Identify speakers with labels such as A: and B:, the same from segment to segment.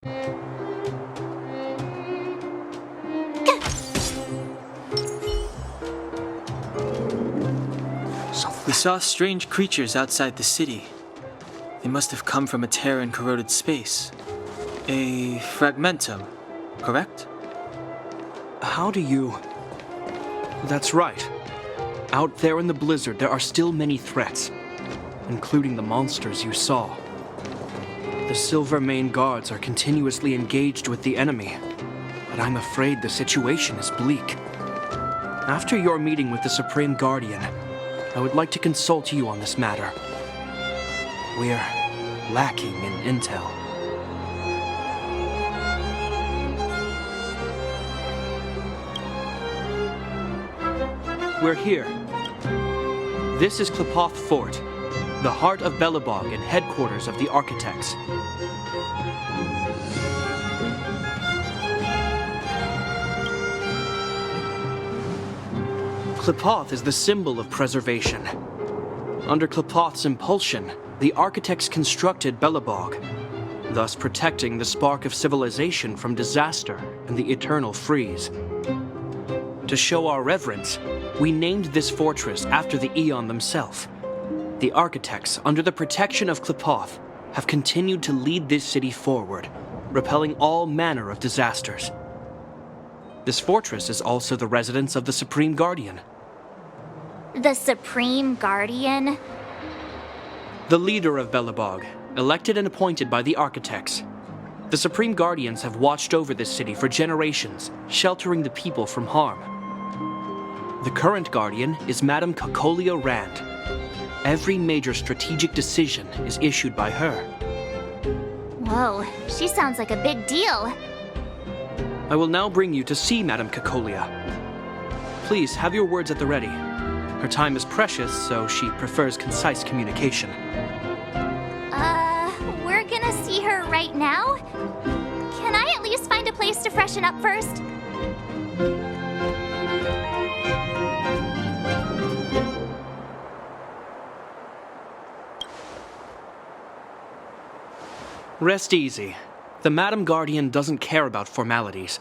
A: We saw strange creatures outside the city. They must have come from a tear in corroded space. A fragmentum, correct?
B: How do you... That's right. Out there in the blizzard, there are still many threats, including the monsters you saw. The Silver Mane Guards are continuously engaged with the enemy, but I'm afraid the situation is bleak. After your meeting with the Supreme Guardian, I would like to consult you on this matter. We're lacking in intel. We're here. This is Klepoth Fort, the heart of Belobog and headquarters of the Architects. Klepoth is the symbol of preservation. Under Klepoth's impulsion, the Architects constructed Belobog, thus protecting the spark of civilization from disaster and the eternal freeze. To show our reverence, we named this fortress after the Aeon themselves. The Architects, under the protection of Klepoth, have continued to lead this city forward, repelling all manner of disasters. This fortress is also the residence of the Supreme Guardian.
C: The Supreme Guardian?
B: The leader of Belobog, elected and appointed by the Architects. The Supreme Guardians have watched over this city for generations, sheltering the people from harm. The current Guardian is Madame Cocolia Rand. Every major strategic decision is issued by her.
C: Whoa, she sounds like a big deal.
B: I will now bring you to see Madame Cocolia. Please have your words at the ready. Her time is precious, so she prefers concise communication.
C: We're gonna see her right now? Can I at least find a place to freshen up first?
B: Rest easy. The Madam Guardian doesn't care about formalities.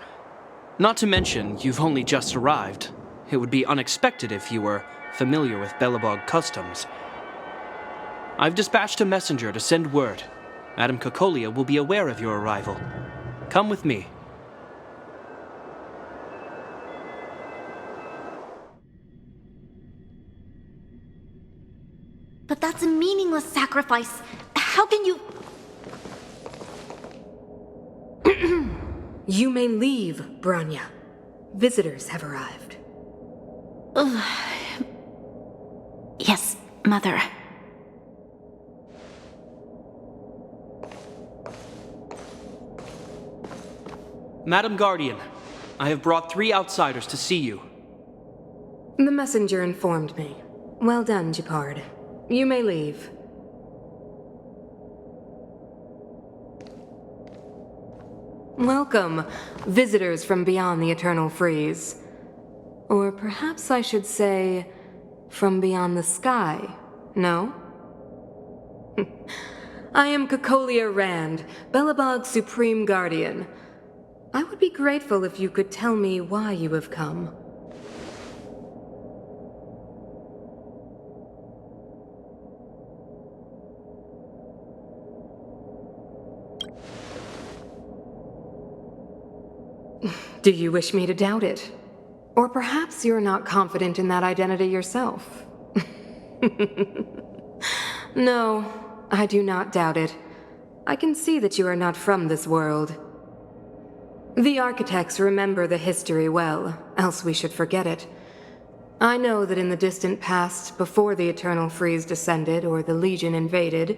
B: Not to mention, you've only just arrived. It would be unexpected if you were familiar with Belobog customs. I've dispatched a messenger to send word. Madame Cocolia will be aware of your arrival. Come with me.
D: But that's a meaningless sacrifice. How can you...
E: You may leave, Branya. Visitors have arrived.
D: Yes, Mother.
B: Madam Guardian, I have brought 3 outsiders to see you.
E: The messenger informed me. Well done, Gepard. You may leave. Welcome, visitors from beyond the eternal freeze. Or perhaps I should say, from beyond the sky, no? I am Cocolia Rand, Belobog's Supreme Guardian. I would be grateful if you could tell me why you have come. Do you wish me to doubt it? Or perhaps you're not confident in that identity yourself. No, I do not doubt it. I can see that you are not from this world. The Architects remember the history well, else we should forget it. I know that in the distant past, before the Eternal Freeze descended or the Legion invaded,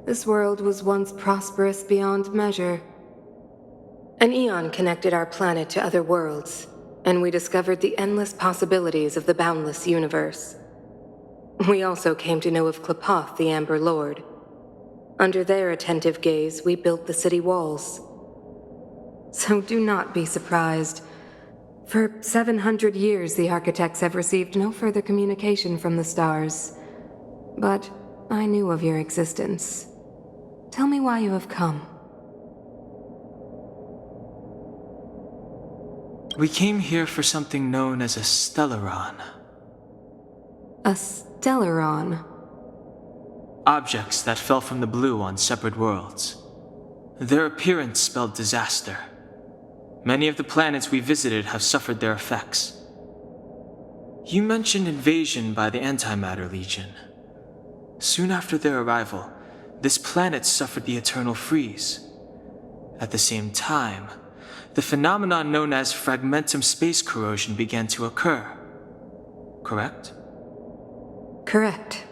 E: this world was once prosperous beyond measure. An Aeon connected our planet to other worlds, and we discovered the endless possibilities of the boundless universe. We also came to know of Klepoth, the Amber Lord. Under their attentive gaze, we built the city walls. So do not be surprised. For 700 years, the Architects have received no further communication from the stars. But I knew of your existence. Tell me why you have come.
A: We came here for something known as a Stellaron.
E: A Stellaron.
A: Objects that fell from the blue on separate worlds. Their appearance spelled disaster. Many of the planets we visited have suffered their effects. You mentioned invasion by the Antimatter Legion. Soon after their arrival, this planet suffered the eternal freeze. At the same time, the phenomenon known as fragmentum space corrosion began to occur. Correct?
E: Correct.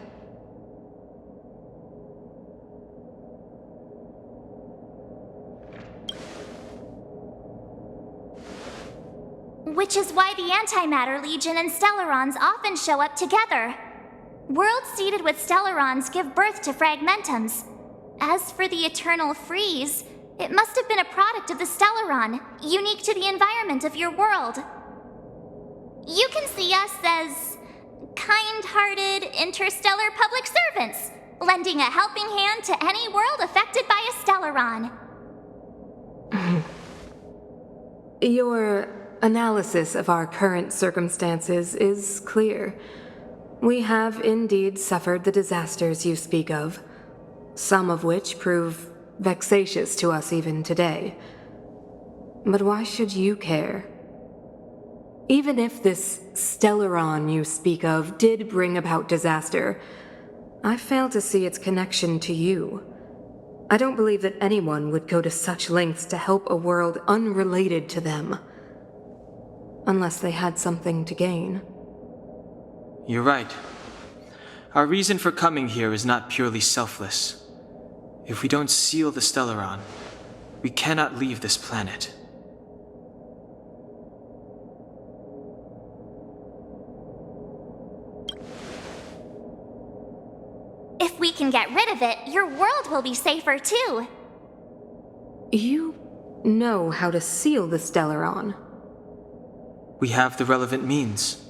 C: Which is why the Antimatter Legion and Stellarons often show up together. Worlds seeded with Stellarons give birth to fragmentums. As for the eternal freeze, it must have been a product of the Stellaron, unique to the environment of your world. You can see us as kind-hearted interstellar public servants, lending a helping hand to any world affected by a Stellaron.
E: Your analysis of our current circumstances is clear. We have indeed suffered the disasters you speak of, some of which prove vexatious to us even today. But why should you care? Even if this Stellaron you speak of did bring about disaster, I fail to see its connection to you. I don't believe that anyone would go to such lengths to help a world unrelated to them. Unless they had something to gain.
A: You're right. Our reason for coming here is not purely selfless. If we don't seal the Stellaron, we cannot leave this planet.
C: If we can get rid of it, your world will be safer too.
E: You know how to seal the Stellaron.
A: We have the relevant means.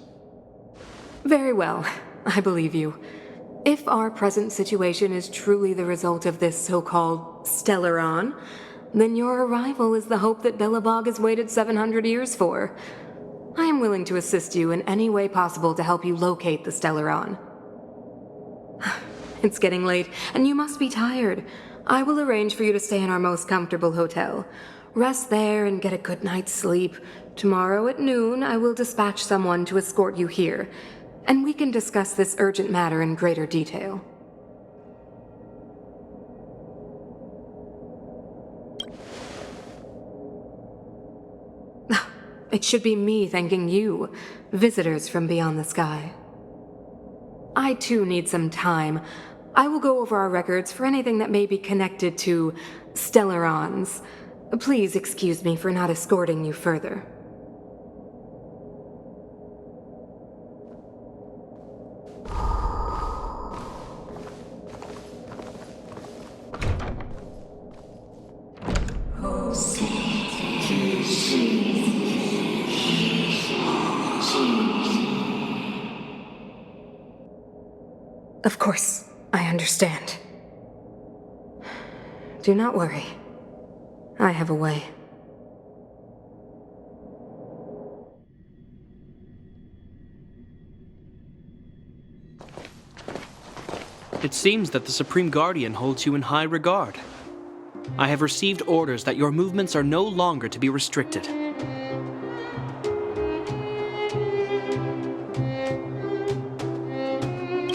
E: Very well, I believe you. If our present situation is truly the result of this so-called Stellaron, then your arrival is the hope that Belobog has waited 700 years for. I am willing to assist you in any way possible to help you locate the Stellaron. It's getting late, and you must be tired. I will arrange for you to stay in our most comfortable hotel. Rest there and get a good night's sleep. Tomorrow at noon, I will dispatch someone to escort you here, and we can discuss this urgent matter in greater detail. It should be me thanking you, visitors from beyond the sky. I too need some time. I will go over our records for anything that may be connected to Stellarons. Please excuse me for not escorting you further. Of course, I understand. Do not worry. I have a way.
B: It seems that the Supreme Guardian holds you in high regard. I have received orders that your movements are no longer to be restricted.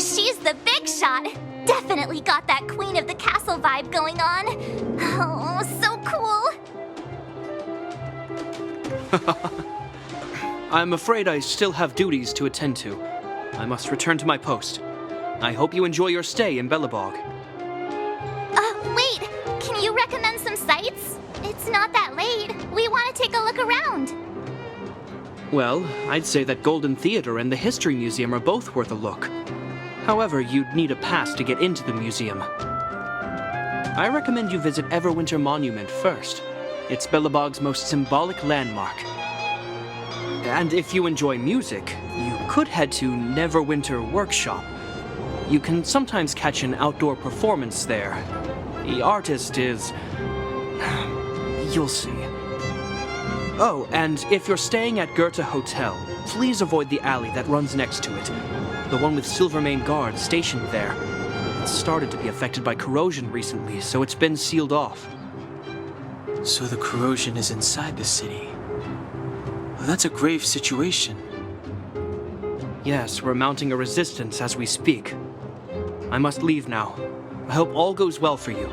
C: She's the big shot. Definitely got that Queen of the Castle vibe going on. Oh, so cool.
B: I'm afraid I still have duties to attend to. I must return to my post. I hope you enjoy your stay in Belobog.
C: Wait. Can you recommend some sites? It's not that late. We want to take a look around.
B: Well, I'd say that Golden Theater and the History Museum are both worth a look. However, you'd need a pass to get into the museum. I recommend you visit Everwinter Monument first. It's Belobog's most symbolic landmark. And if you enjoy music, you could head to Neverwinter Workshop. You can sometimes catch an outdoor performance there. The artist is... you'll see. Oh, and if you're staying at Goethe Hotel, please avoid the alley that runs next to it. The one with Silvermane guards stationed there. It's started to be affected by corrosion recently, so it's been sealed off.
A: So the corrosion is inside the city. Well, that's a grave situation.
B: Yes, we're mounting a resistance as we speak. I must leave now. I hope all goes well for you.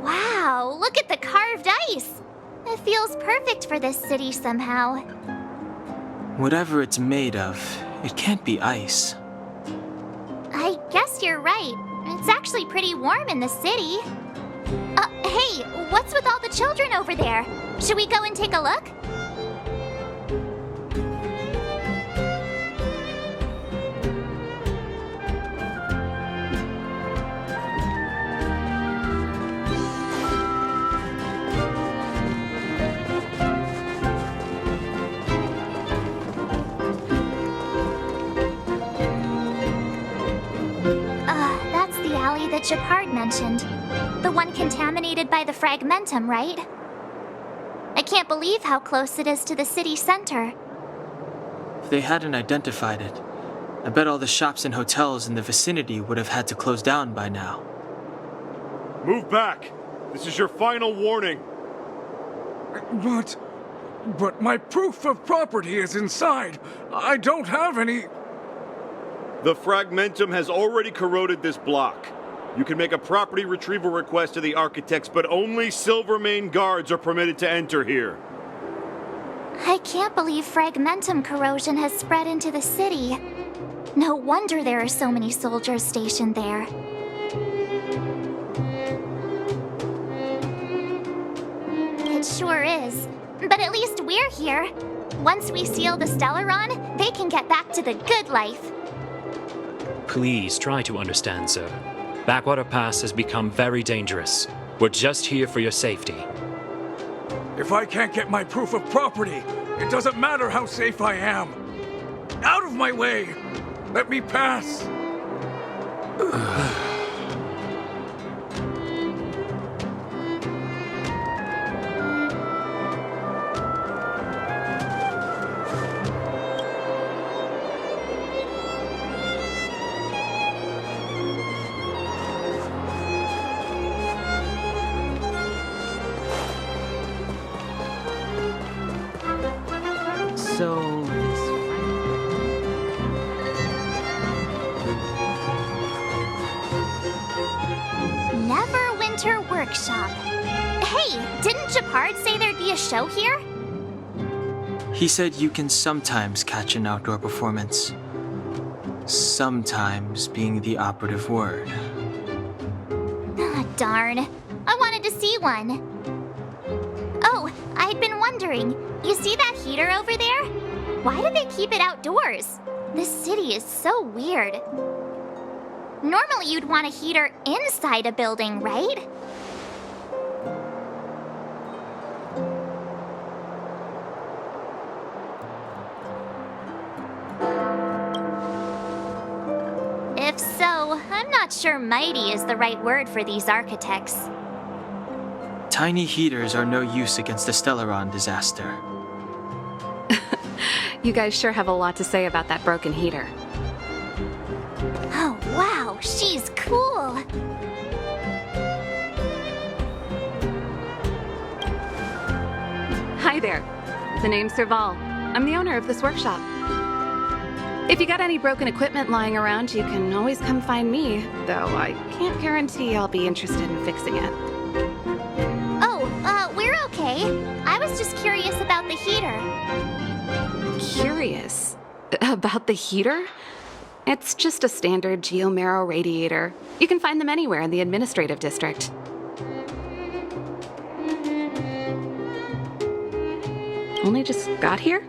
C: Wow, look at the carved ice! It feels perfect for this city somehow.
A: Whatever it's made of, it can't be ice.
C: I guess you're right. It's actually pretty warm in the city. Hey, what's with all the children over there? Should we go and take a look? That's the alley that Shepard mentioned. The one contaminated by the fragmentum, right? I can't believe how close it is to the city center.
A: If they hadn't identified it, I bet all the shops and hotels in the vicinity would have had to close down by now.
F: Move back! This is your final warning.
G: But my proof of property is inside. I don't have any...
F: The fragmentum has already corroded this block. You can make a property retrieval request to the architects, but only Silvermane guards are permitted to enter here.
C: I can't believe fragmentum corrosion has spread into the city. No wonder there are so many soldiers stationed there. It sure is. But at least we're here. Once we seal the Stellaron, they can get back to the good life.
H: Please try to understand, sir. Backwater Pass has become very dangerous. We're just here for your safety.
G: If I can't get my proof of property, it doesn't matter how safe I am. Out of my way! Let me pass!
B: So...
C: Neverwinter Workshop. Hey, didn't Shepard say there'd be a show here?
A: He said you can sometimes catch an outdoor performance. Sometimes being the operative word.
C: Ah, darn. I wanted to see one. Oh, I'd been wondering. You see that heater over there? Why do they keep it outdoors? This city is so weird. Normally you'd want a heater inside a building, right? If so, I'm not sure mighty is the right word for these architects.
A: Tiny heaters are no use against the Stellaron disaster.
E: You guys sure have a lot to say about that broken heater.
C: Oh, wow, she's cool.
E: Hi there. The name's Serval. I'm the owner of this workshop. If you got any broken equipment lying around, you can always come find me, though I can't guarantee I'll be interested in fixing it.
C: Oh, we're okay. I was just curious about the heater.
E: Curious? About the heater? It's just a standard geomarrow radiator. You can find them anywhere in the administrative district. Only just got here?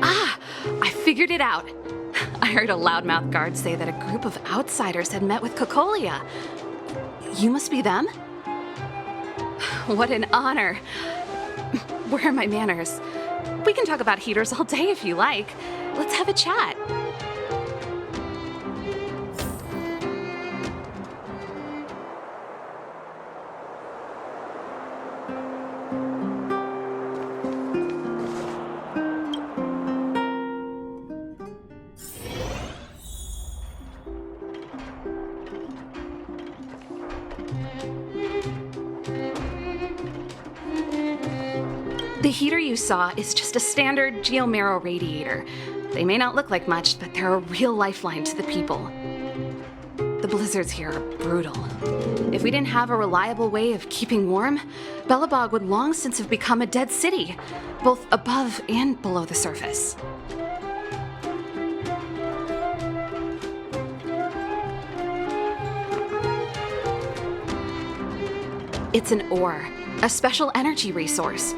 E: Ah! I figured it out! I heard a loudmouth guard say that a group of outsiders had met with Cocolia. You must be them?
I: What an honor. Where are my manners? We can talk about heaters all day if you like. Let's have a chat. The heater you saw is just a standard geomarrow radiator. They may not look like much, but they're a real lifeline to the people. The blizzards here are brutal. If we didn't have a reliable way of keeping warm, Belobog would long since have become a dead city, both above and below the surface. It's an ore, a special energy resource.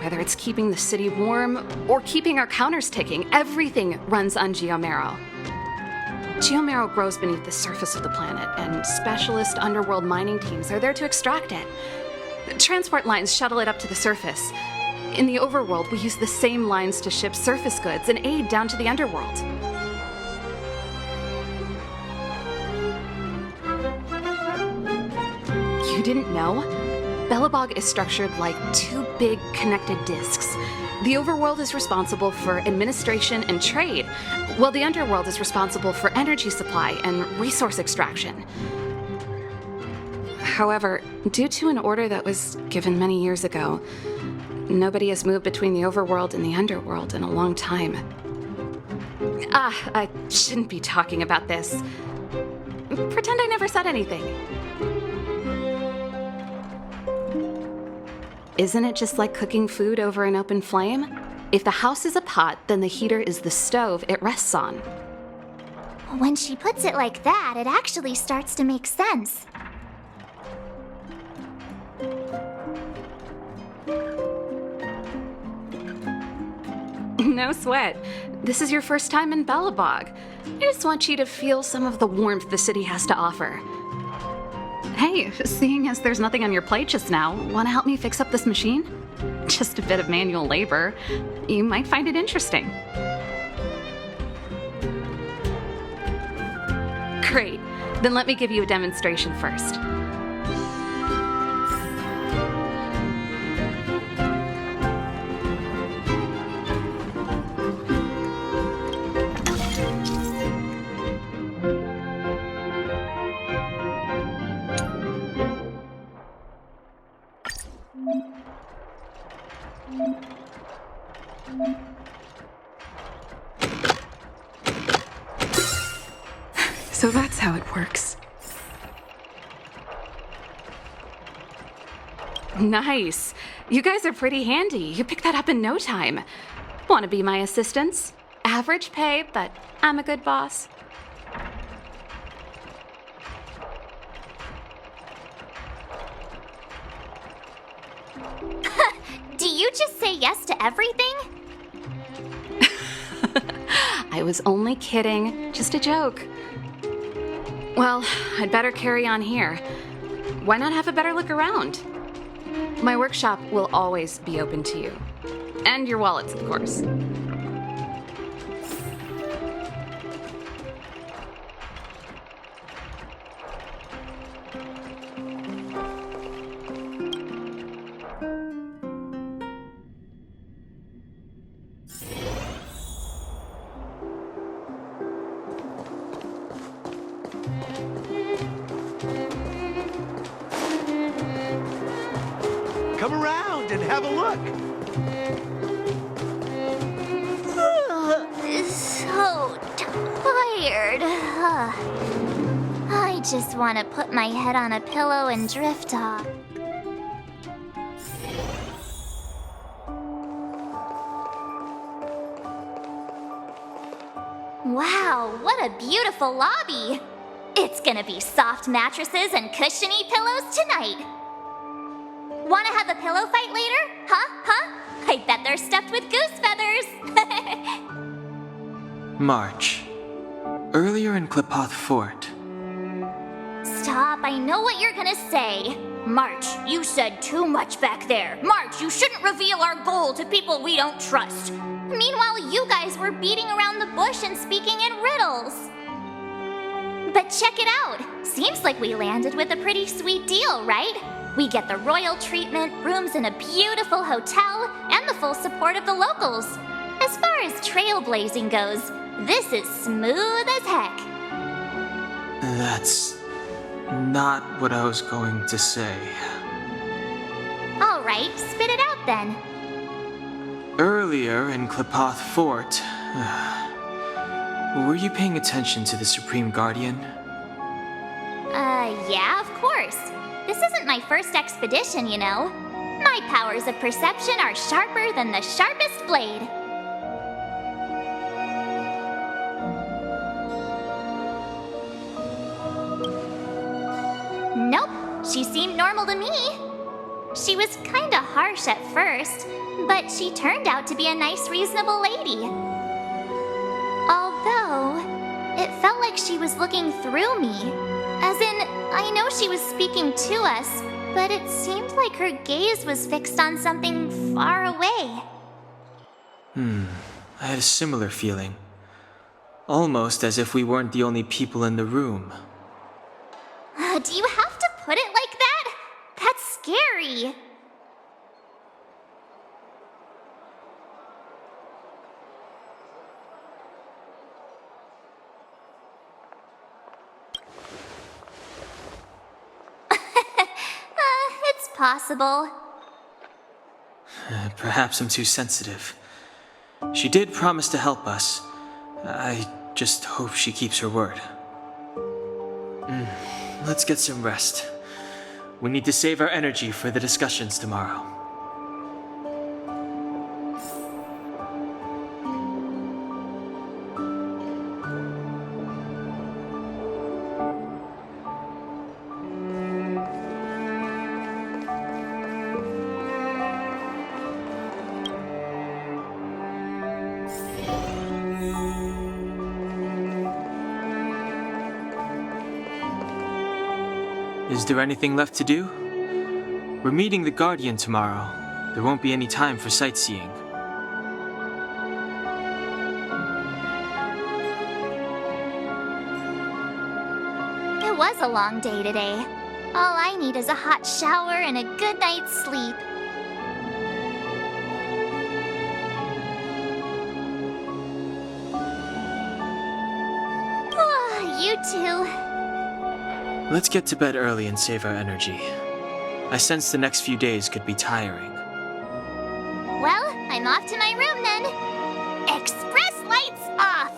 I: Whether it's keeping the city warm or keeping our counters ticking, everything runs on geomarrow. Geomarrow grows beneath the surface of the planet, and specialist underworld mining teams are there to extract it. Transport lines shuttle it up to the surface. In the overworld, we use the same lines to ship surface goods and aid down to the underworld. You didn't know? Belobog is structured like two big connected disks. The overworld is responsible for administration and trade, while the underworld is responsible for energy supply and resource extraction. However, due to an order that was given many years ago, nobody has moved between the overworld and the underworld in a long time. I shouldn't be talking about this. Pretend I never said anything. Isn't it just like cooking food over an open flame? If the house is a pot, then the heater is the stove it rests on.
C: When she puts it like that, it actually starts to make sense.
I: No sweat. This is your first time in Belobog. I just want you to feel some of the warmth the city has to offer. Hey, seeing as there's nothing on your plate just now, want to help me fix up this machine? Just a bit of manual labor. You might find it interesting. Great. Then let me give you a demonstration first. So that's how it works. Nice. You guys are pretty handy. You picked that up in no time. Want to be my assistants? Average pay, but I'm a good boss.
C: Do you just say yes to everything?
I: I was only kidding. Just a joke. Well, I'd better carry on here. Why not have a better look around? My workshop will always be open to you. And your wallets, of course.
J: Come around and have a look.
C: So tired. I just want to put my head on a pillow and drift off. Wow, what a beautiful lobby! It's gonna be soft mattresses and cushiony pillows tonight. Wanna have a pillow fight later? Huh? I bet they're stuffed with goose feathers.
A: March. Earlier in Klipoth Fort.
C: Stop Stop, I know what you're gonna say. March, you said too much back there. March, you shouldn't reveal our goal to people we don't trust. Meanwhile, you guys were beating around the bush and speaking in riddles. But check it out. Seems like we landed with a pretty sweet deal, right? We get the royal treatment, rooms in a beautiful hotel, and the full support of the locals. As far as trailblazing goes, this is smooth as heck.
A: That's not what I was going to say.
C: Alright, spit it out then.
A: Earlier in Klepoth Fort, were you paying attention to the Supreme Guardian?
C: Yeah, of course. This isn't my first expedition, you know. My powers of perception are sharper than the sharpest blade. Nope, she seemed normal to me. She was kinda harsh at first, but she turned out to be a nice, reasonable lady. Although, it felt like she was looking through me. As in, I know she was speaking to us, but it seemed like her gaze was fixed on something far away.
A: I had a similar feeling. Almost as if we weren't the only people in the room.
C: Do you have to put it like that? That's scary. It's possible.
A: Perhaps I'm too sensitive. She did promise to help us. I just hope she keeps her word. Let's get some rest. We need to save our energy for the discussions tomorrow. Is there anything left to do? We're meeting the Guardian tomorrow. There won't be any time for sightseeing.
C: It was a long day today. All I need is a hot shower and a good night's sleep. You too.
A: Let's get to bed early and save our energy. I sense the next few days could be tiring.
C: Well, I'm off to my room then. Express lights off!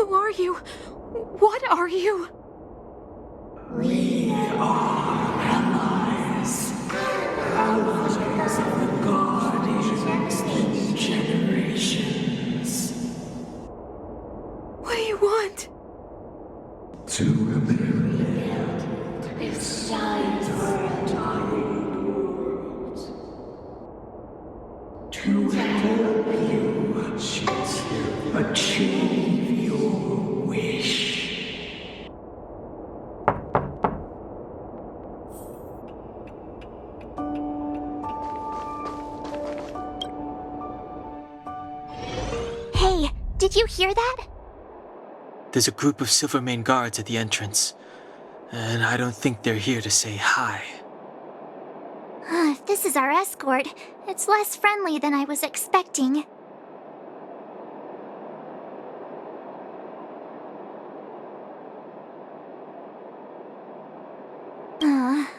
I: Who are you? What are you?
K: We are allies. Allies of the Guardians in generations.
I: What do you want?
K: To rebuild this giant world. To help you achieve your wish.
C: Hey, did you hear that?
A: There's a group of Silvermane guards at the entrance, and I don't think they're here to say hi.
C: If this is our escort, it's less friendly than I was expecting.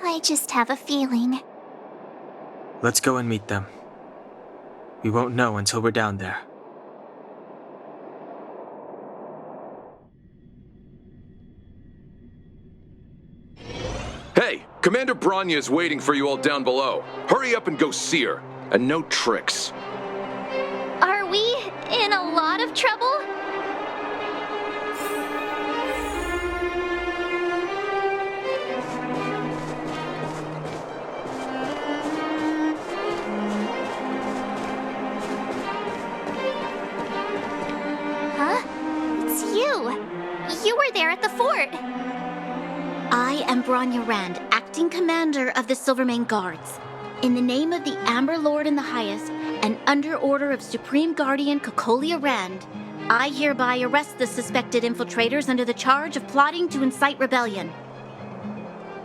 C: I just have a feeling.
A: Let's go and meet them. We won't know until we're down there.
L: Hey, Commander Bronya is waiting for you all down below. Hurry up and go see her. And no tricks.
C: Are we in a lot of trouble? Huh? It's you. You were there at the fort.
D: I am Bronya Rand, acting commander of the Silvermane Guards. In the name of the Amber Lord in the Highest, and under order of Supreme Guardian Cocolia Rand, I hereby arrest the suspected infiltrators under the charge of plotting to incite rebellion.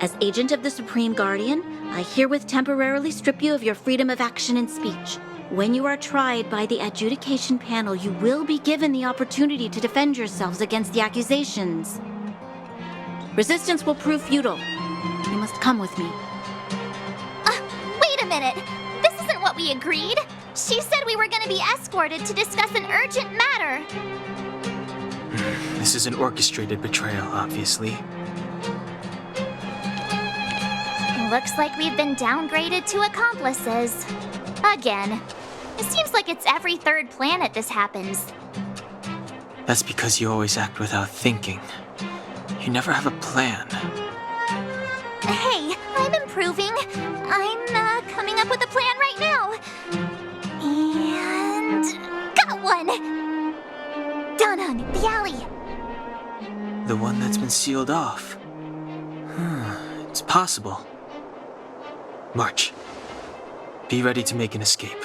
D: As agent of the Supreme Guardian, I herewith temporarily strip you of your freedom of action and speech. When you are tried by the adjudication panel, you will be given the opportunity to defend yourselves against the accusations. Resistance will prove futile. You must come with me.
C: Wait a minute. This isn't what we agreed. She said we were going to be escorted to discuss an urgent matter.
A: This is an orchestrated betrayal, obviously.
C: Looks like we've been downgraded to accomplices. Again. It seems like it's every third planet this happens.
A: That's because you always act without thinking. You never have a plan.
C: Hey, I'm improving. I'm coming up with a plan right now. And got one! Danang, the alley.
A: The one that's been sealed off. It's possible. March. Be ready to make an escape.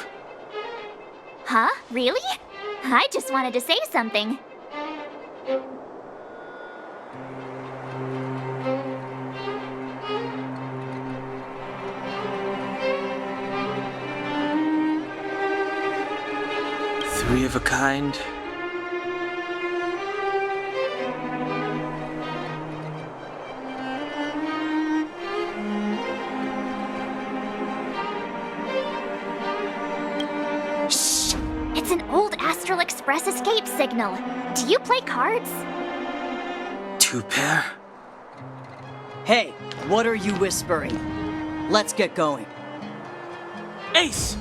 C: Huh? Really? I just wanted to say something.
A: Three of a kind.
C: Shh! It's an old Astral Express escape signal. Do you play cards?
A: 2 pair?
M: Hey, what are you whispering? Let's get going.
A: Ace!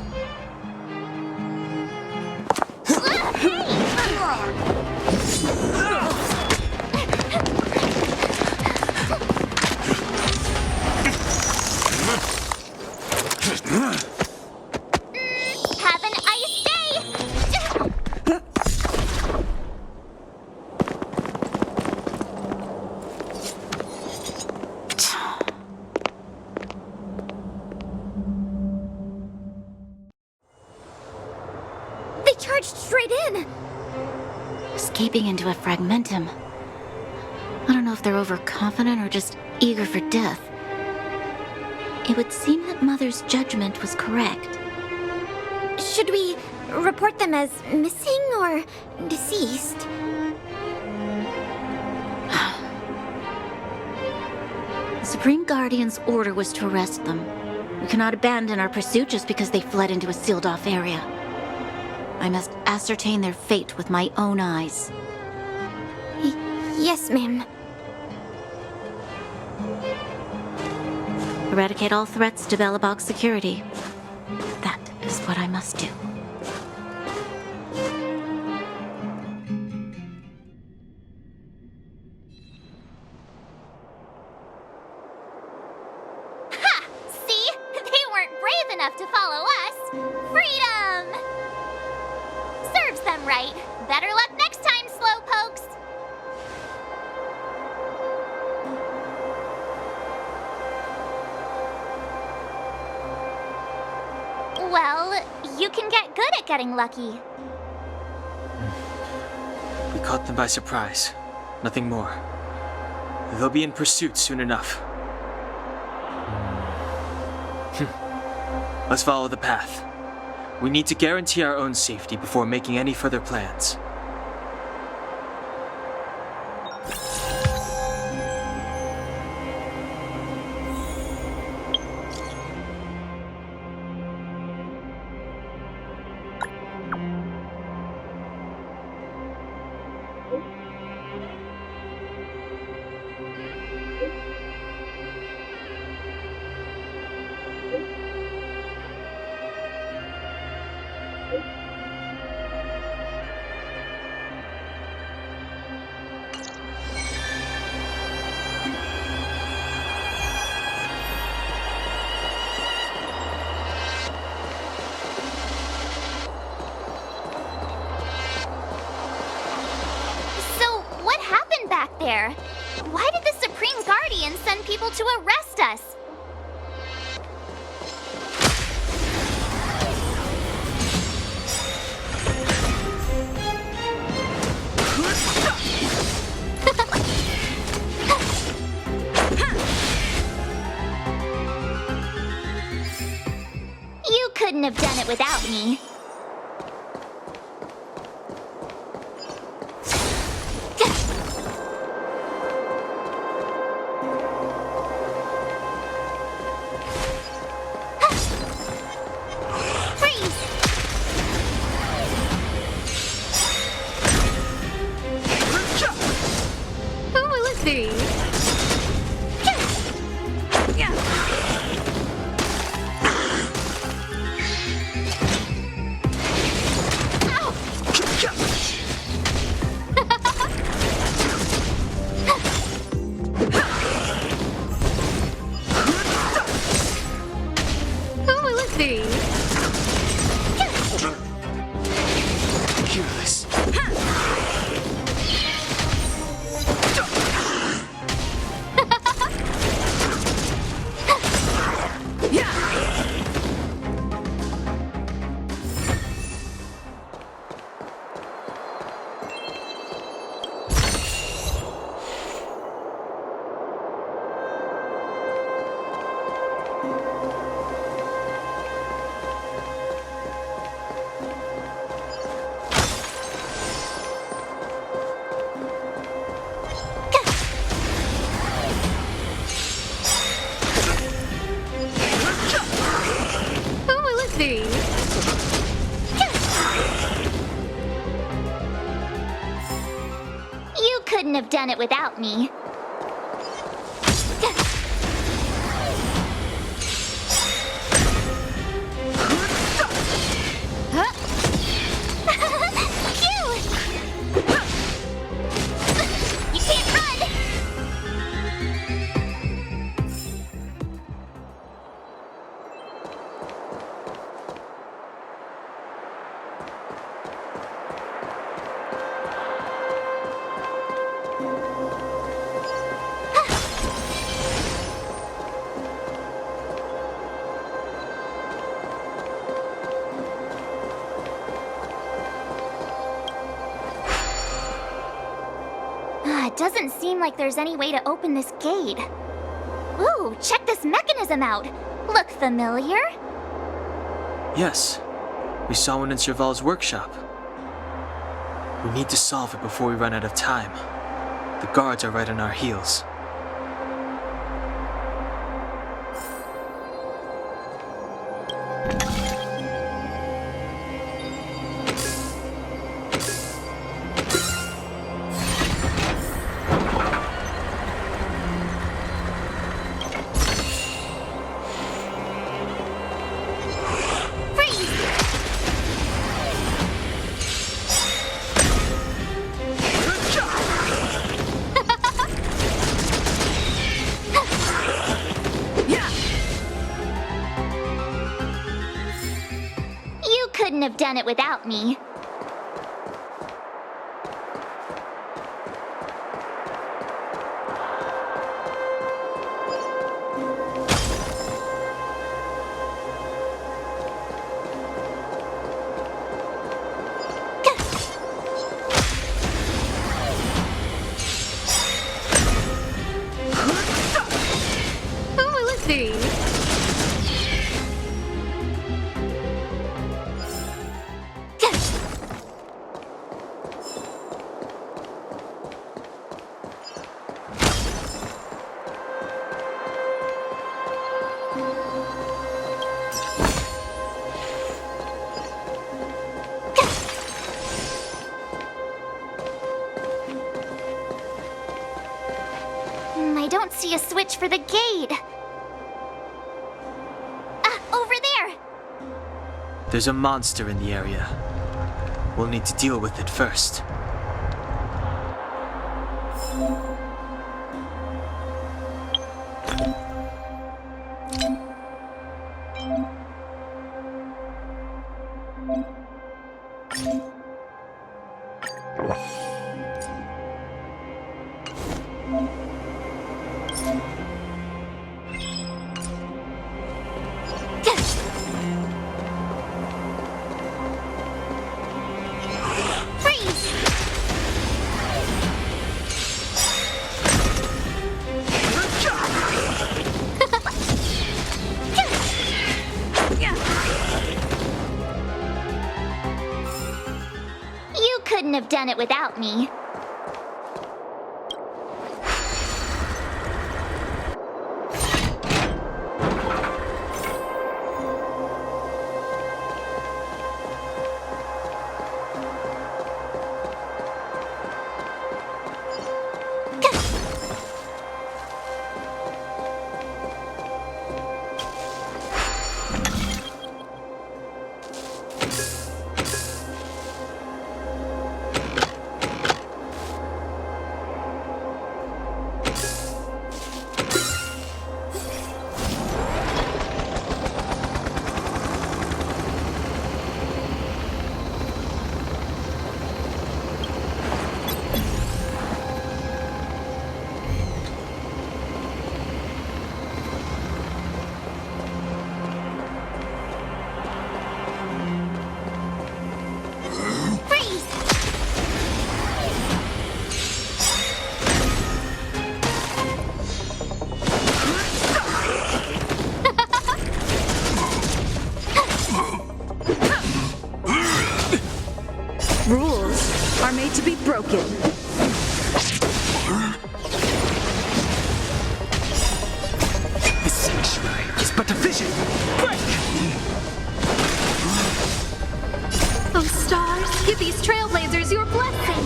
C: Have an ice day! They charged straight in!
D: Escaping into a fragmentum. I don't know if they're overconfident or just eager for death. It would seem that Mother's judgment was correct.
C: Should we report them as missing or deceased?
D: The Supreme Guardian's order was to arrest them. We cannot abandon our pursuit just because they fled into a sealed-off area. I must ascertain their fate with my own eyes. Yes, ma'am. Eradicate all threats to Belobog's security. That is what I must do.
C: Ha! See? They weren't brave enough to follow us. Freedom! Serves them right. Better luck next time, slowpokes. Well, you can get good at getting lucky.
A: We caught them by surprise. Nothing more. They'll be in pursuit soon enough. Let's follow the path. We need to guarantee our own safety before making any further plans.
C: There. Why did the Supreme Guardian send people to arrest us? You couldn't have done it without me. You couldn't have done it without me. You can't run! It doesn't seem like there's any way to open this gate. Ooh, check this mechanism out. Look familiar?
A: Yes. We saw one in Serval's workshop. We need to solve it before we run out of time. The guards are right on our heels.
C: done it without me. I don't see a switch for the gate. Over there!
A: There's a monster in the area. We'll need to deal with it first.
C: You couldn't have done it without me.
N: Rules are made to be broken.
K: The sanctuary is but a vision. Break!
C: Oh, stars, give these trailblazers your blessing.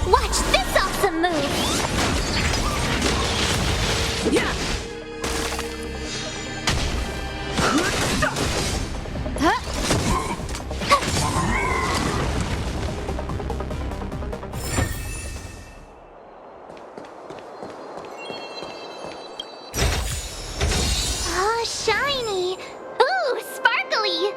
C: Watch this awesome move.
K: Yeah!
C: Oh, shiny. Ooh, sparkly.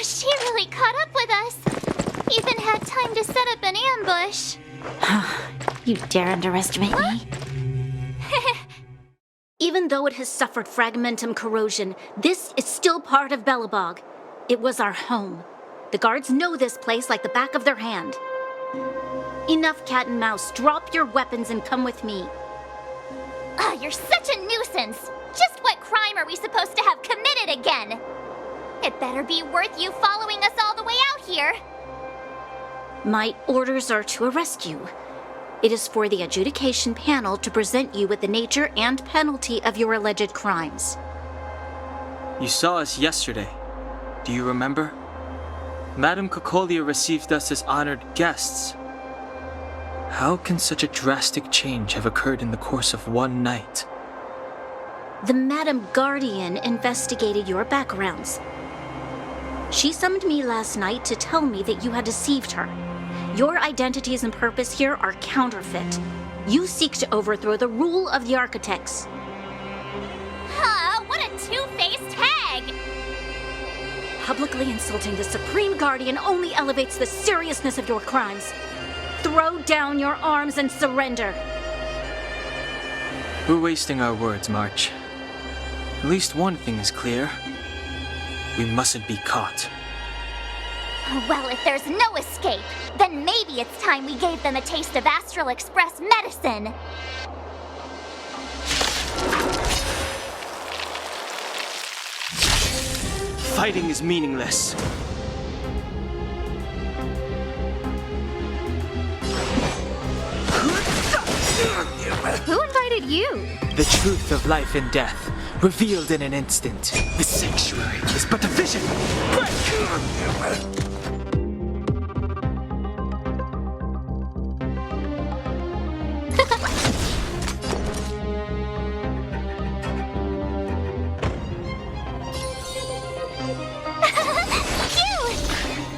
C: She really caught up with us. Even had time to set up an ambush.
D: You dare underestimate me?
C: Even
D: Even though it has suffered fragmentum corrosion, this is still part of Belobog. It was our home. The guards know this place like the back of their hand. Enough cat and mouse. Drop your weapons and come with me.
C: You're such a nuisance. Just what crime are we supposed to have committed again? It better be worth you following us all the way out here.
D: My orders are to arrest you. It is for the adjudication panel to present you with the nature and penalty of your alleged crimes.
A: You saw us yesterday. Do you remember? Madame Cocolia received us as honored guests. How can such a drastic change have occurred in the course of one night?
D: The Madam Guardian investigated your backgrounds. She summoned me last night to tell me that you had deceived her. Your identities and purpose here are counterfeit. You seek to overthrow the rule of the Architects.
C: What a two-faced hag!
D: Publicly insulting the Supreme Guardian only elevates the seriousness of your crimes. Throw down your arms and surrender.
A: We're wasting our words, March. At least one thing is clear. We mustn't be caught.
C: Well, if there's no escape, then maybe it's time we gave them a taste of Astral Express medicine.
A: Fighting is meaningless.
N: Who invited you?
A: The truth of life and death, revealed in an instant.
K: The sanctuary is but a vision.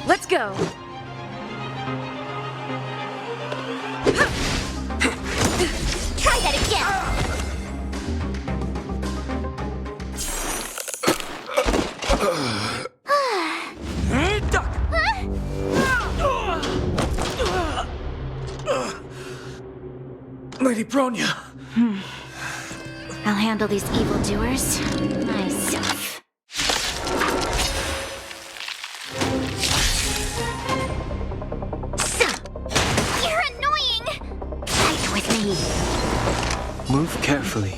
N: Let's go.
C: Try that again.
G: Lady Bronya.
D: I'll handle these evildoers myself.
C: You're annoying!
D: Fight with me.
A: Move carefully.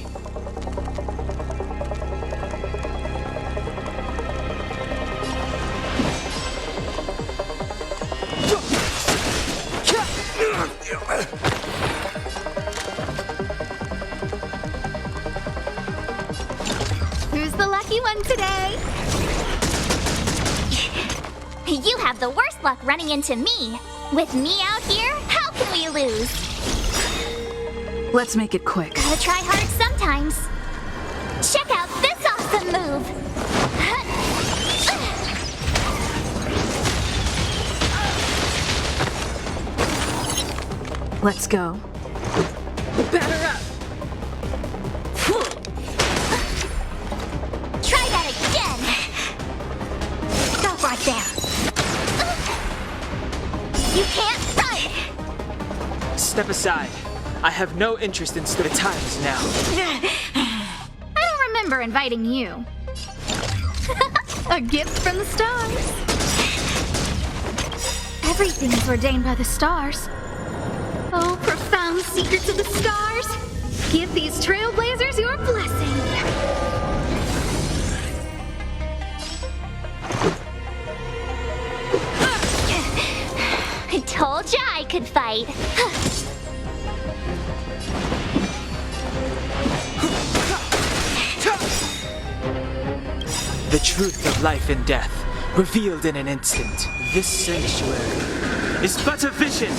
N: Who's the lucky one today?
C: You have the worst luck running into me. With me out here, how can we lose?
N: Let's make it quick.
C: Gotta try hard sometimes. Check out this awesome move!
N: Let's go.
C: Batter up! Try that again! Stop right there! You can't run!
A: Step aside. I have no interest in the times now.
N: I don't remember inviting you. A gift from the stars. Everything is ordained by the stars. Oh, profound secrets of the stars. Give these trailblazers your blessing.
C: I told ya I could fight.
A: The truth of life and death, revealed in an instant. This sanctuary is but a vision.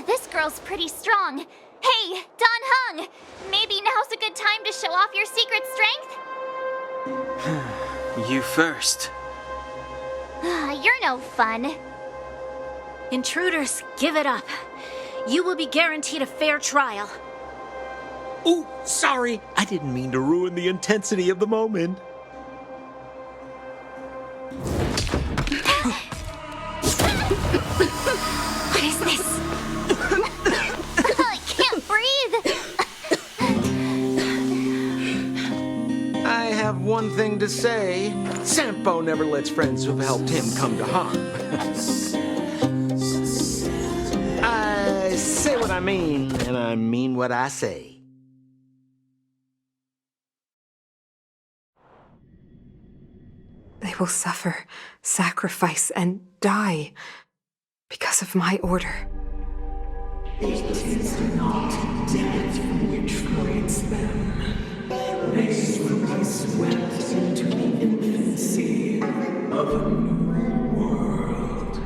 C: This girl's pretty strong. Hey, Don Hung! Maybe now's a good time to show off your secret strength?
A: You first.
C: You're no fun.
D: Intruders, give it up. You will be guaranteed a fair trial.
J: Ooh, sorry. I didn't mean to ruin the intensity of the moment.
N: What is this?
C: I can't breathe!
J: I have one thing to say. Sampo never lets friends who've helped him come to harm. I say what I mean, and I mean what I say.
E: They will suffer, sacrifice, and die because of my order.
K: It is not death which creates them. They will be swept into the infancy of a new world.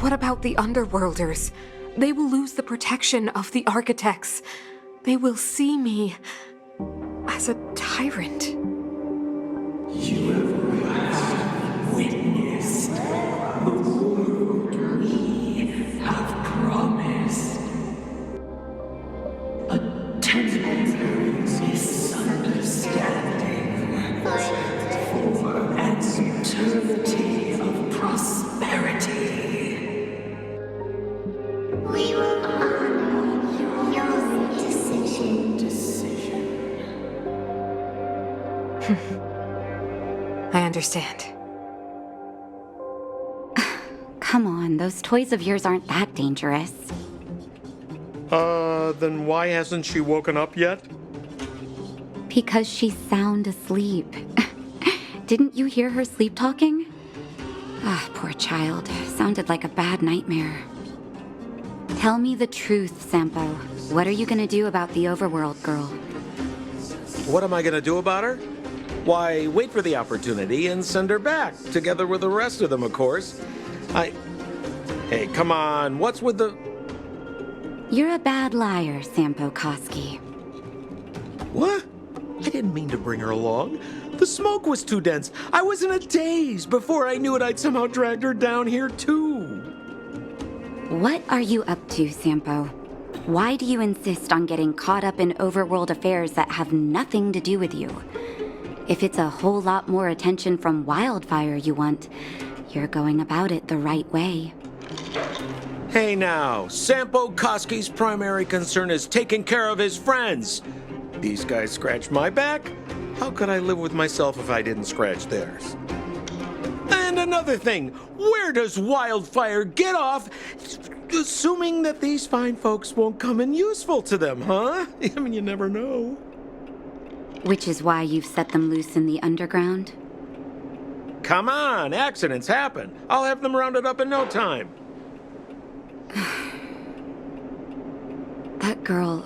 E: What about the Underworlders? They will lose the protection of the Architects. They will see me as a tyrant.
K: You have witnessed the world we have promised. A temporary misunderstanding for an eternity of prosperity.
C: We will honor your decision.
E: I understand.
D: Come on, those toys of yours aren't that dangerous.
F: Then why hasn't she woken up yet?
D: Because she's sound asleep. Didn't you hear her sleep talking? Ah, poor child. Sounded like a bad nightmare. Tell me the truth, Sampo. What are you gonna do about the Overworld girl?
J: What am I gonna do about her? Why, wait for the opportunity and send her back, together with the rest of them, of course. Hey, come on, what's with the...
D: You're a bad liar, Sampo Koski.
J: What? I didn't mean to bring her along. The smoke was too dense. I was in a daze. Before I knew it, I'd somehow dragged her down here, too.
D: What are you up to, Sampo? Why do you insist on getting caught up in overworld affairs that have nothing to do with you? If it's a whole lot more attention from Wildfire you want, you're going about it the right way.
J: Hey now, Sampo Koski's primary concern is taking care of his friends. These guys scratch my back. How could I live with myself if I didn't scratch theirs? And another thing, where does Wildfire get off assuming that these fine folks won't come in useful to them, huh? I mean, you never know.
D: Which is why you've set them loose in the underground?
J: Come on, accidents happen. I'll have them rounded up in no time.
D: That girl...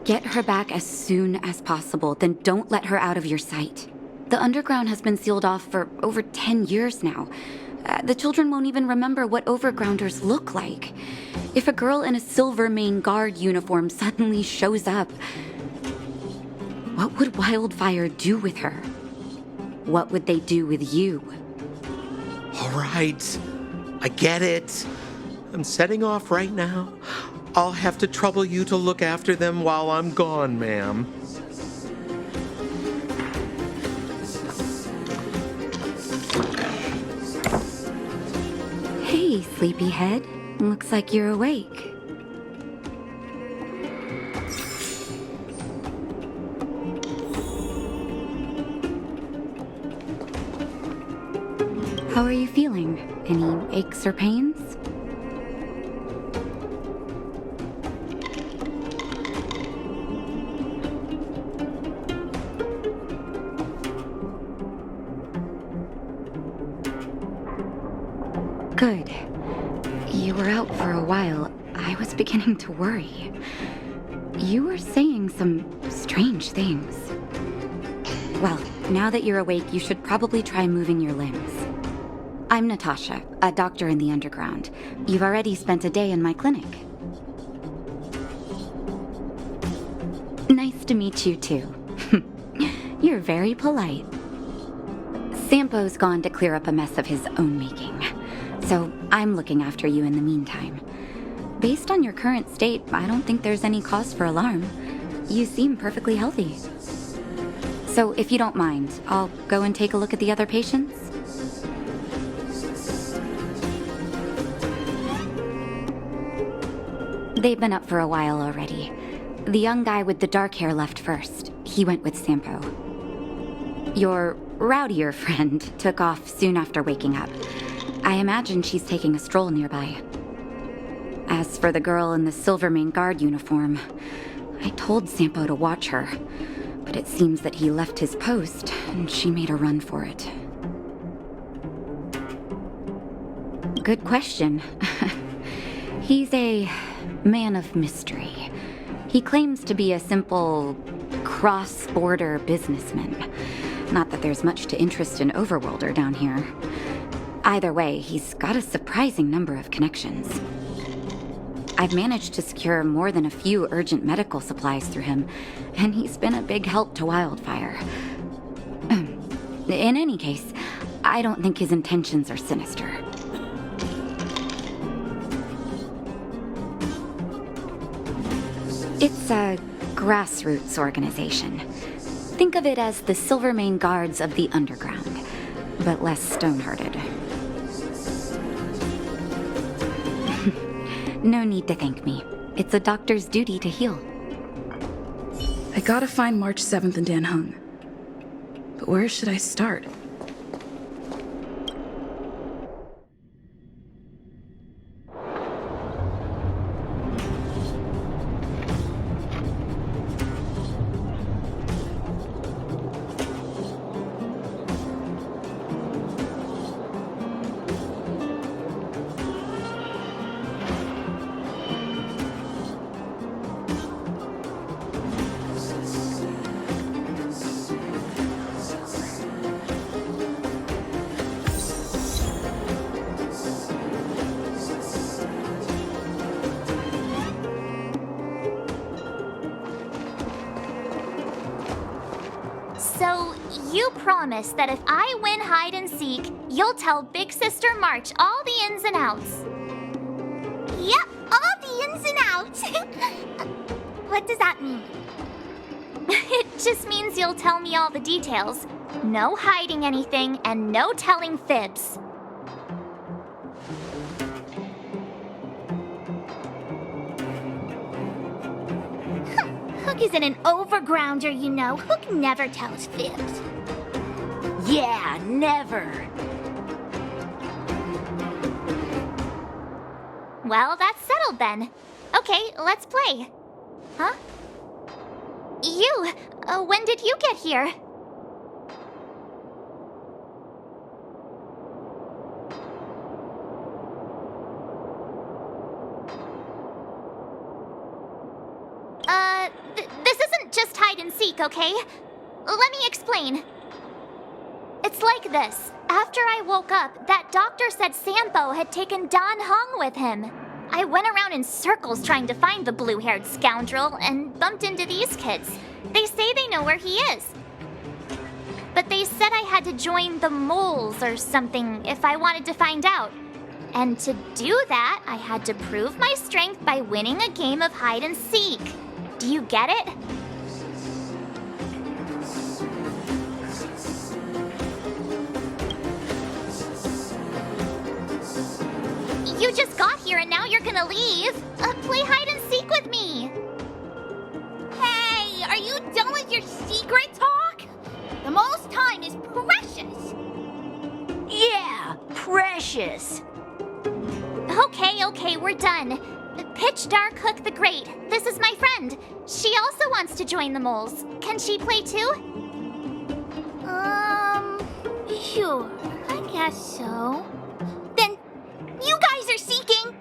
D: Get her back as soon as possible, then don't let her out of your sight. The underground has been sealed off for over 10 years now. The children won't even remember what overgrounders look like. If a girl in a Silvermane Guard uniform suddenly shows up, what would Wildfire do with her? What would they do with you?
J: All right, I get it. I'm setting off right now. I'll have to trouble you to look after them while I'm gone, ma'am.
D: Hey, sleepyhead. Looks like you're awake. How are you feeling? Any aches or pains? Good. You were out for a while. I was beginning to worry. You were saying some strange things. Well, now that you're awake, you should probably try moving your limbs. I'm Natasha, a doctor in the underground. You've already spent a day in my clinic. Nice to meet you, too. You're very polite. Sampo's gone to clear up a mess of his own making. So I'm looking after you in the meantime. Based on your current state, I don't think there's any cause for alarm. You seem perfectly healthy. So if you don't mind, I'll go and take a look at the other patients.
O: They've been up for a while already. The young guy with the dark hair left first. He went with Sampo. Your rowdier friend took off soon after waking up. I imagine she's taking a stroll nearby. As for the girl in the Silvermane Guard uniform, I told Sampo to watch her, but it seems that he left his post and she made a run for it. Good question. He's a man of mystery. He claims to be a simple cross-border businessman. Not that there's much to interest an overworlder down here. Either way, he's got a surprising number of connections. I've managed to secure more than a few urgent medical supplies through him, and he's been a big help to Wildfire. In any case, I don't think his intentions are sinister. It's a grassroots organization. Think of it as the Silvermane Guards of the Underground, but less stone-hearted. No need to thank me. It's a doctor's duty to heal.
P: I gotta find March 7th in Dan Hung. But where should I start?
C: So, you promise that if I win hide and seek, you'll tell Big Sister March all the ins and outs.
N: Yep, all the ins and outs. What does that mean?
C: It just means you'll tell me all the details. No hiding anything and no telling fibs.
N: Hook isn't an overgrounder, you know. Hook never tells fibs.
M: Yeah, never.
C: Well, that's settled then. Okay, let's play. Huh? You, when did you get here? This isn't just hide and seek, okay? Let me explain. It's like this. After I woke up, that doctor said Sampo had taken Dan Hung with him. I went around in circles trying to find the blue-haired scoundrel and bumped into these kids. They say they know where he is. But they said I had to join the moles or something if I wanted to find out. And to do that, I had to prove my strength by winning a game of hide and seek. Do you get it? You just got here and now you're gonna leave. Play hide and seek with me.
N: Hey, are you done with your secret talk? The most time is precious.
M: Yeah, precious.
C: Okay, we're done. Pitch Dark Hook the Great. This is my friend. She also wants to join the moles. Can she play too?
N: Sure. I guess so. Then, you guys are seeking.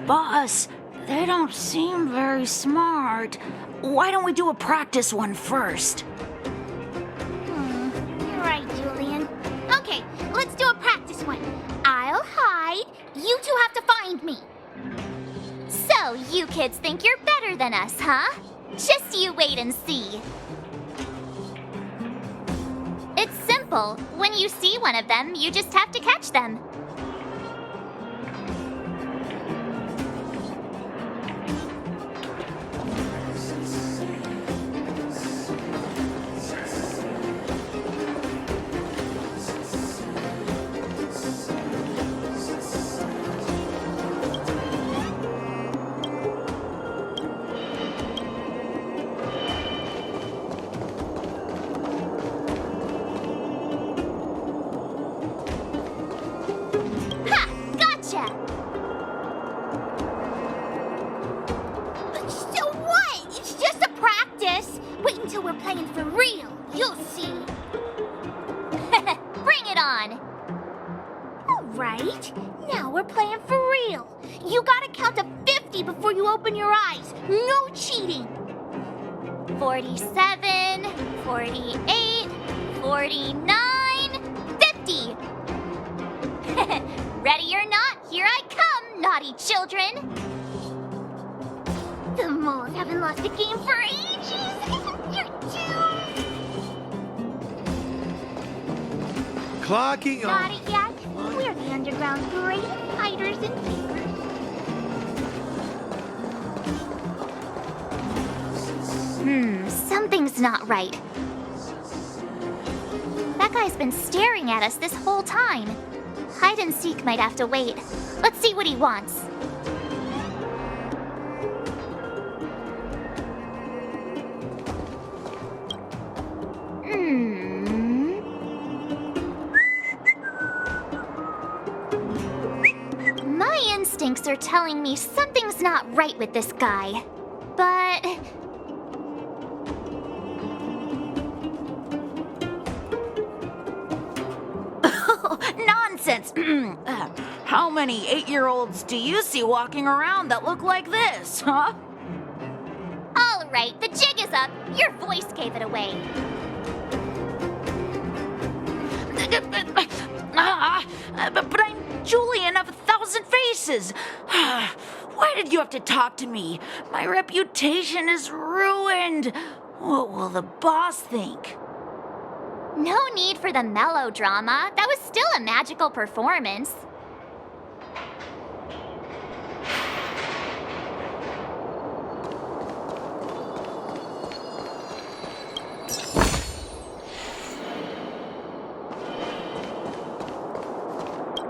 M: Boss, they don't seem very smart. Why don't we do a practice one first?
N: You're right, Julian. Okay, let's do a practice one. I'll hide. You two have to find me.
C: So, you kids think you're better than us, huh? Just you wait and see. It's simple. When you see one of them, you just have to catch them.
N: right. Now we're playing for real. You gotta count to 50 before you open your eyes. No cheating.
C: 47, 48, 49, 50. Ready or not, here I come, naughty children.
N: The moles haven't lost a game for ages. You're doomed.
J: Clocking
N: Not
J: on.
N: it yet. We're the underground's great hiders and seekers.
C: Something's not right. That guy's been staring at us this whole time. Hide and seek might have to wait. Let's see what he wants. My instincts are telling me something's not right with this guy. But...
M: Nonsense! How many 8-year-olds do you see walking around that look like this, huh?
C: All right, the jig is up. Your voice gave it away.
M: But I'm Julian of 1,000 Faces. Why did you have to talk to me? My reputation is ruined. What will the boss think?
C: No need for the melodrama. That was still a magical performance.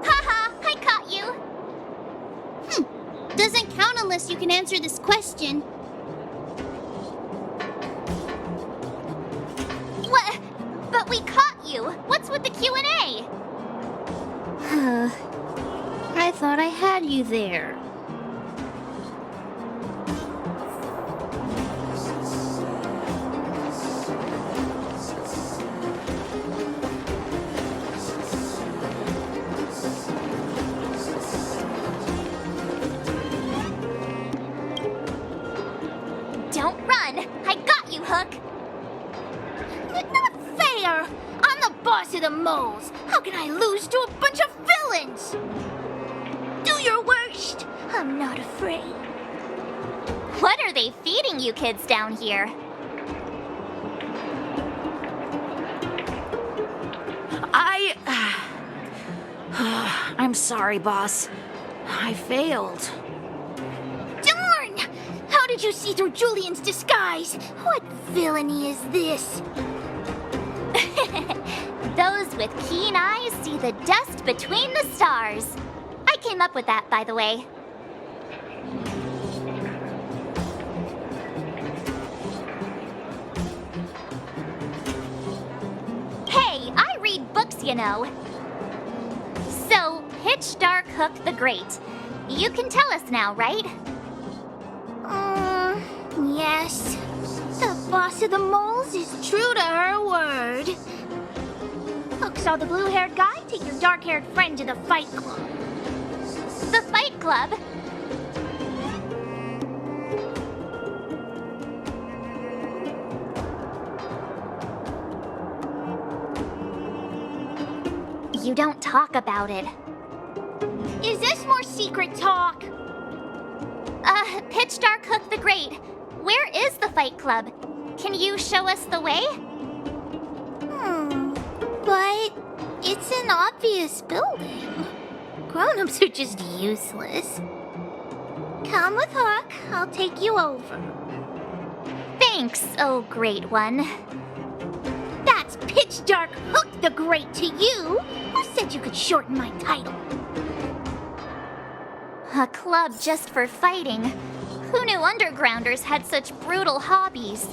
C: Haha, I caught you.
N: Doesn't count unless you can answer this question.
C: What? But we caught you. What's with the Q&A?
N: I thought I had you there.
C: Don't run. I got you, Hook.
N: Not fair! I'm the boss of the moles. How can I lose to a bunch of villains? Do your worst. I'm not afraid.
C: What are they feeding you kids down here?
M: I'm sorry, boss. I failed.
N: Darn! How did you see through Julian's disguise? What villainy is this?
C: Those with keen eyes see the dust between the stars. I came up with that, by the way. Hey, I read books, you know. So, Pitch Dark Hook the Great. You can tell us now, right?
N: Yes. The boss of the moles is true to her word. Hook saw the blue-haired guy take your dark-haired friend to the fight club.
C: The fight club? You don't talk about it.
N: Is this more secret talk?
C: Pitch Dark Hook the Great. Where is the fight club? Can you show us the way?
N: But it's an obvious building. Grown-ups are just useless. Come with Hook. I'll take you over.
C: Thanks, oh great one.
N: That's Pitch Dark Hook the Great to you. Who said you could shorten my title?
C: A club just for fighting. Who knew undergrounders had such brutal hobbies?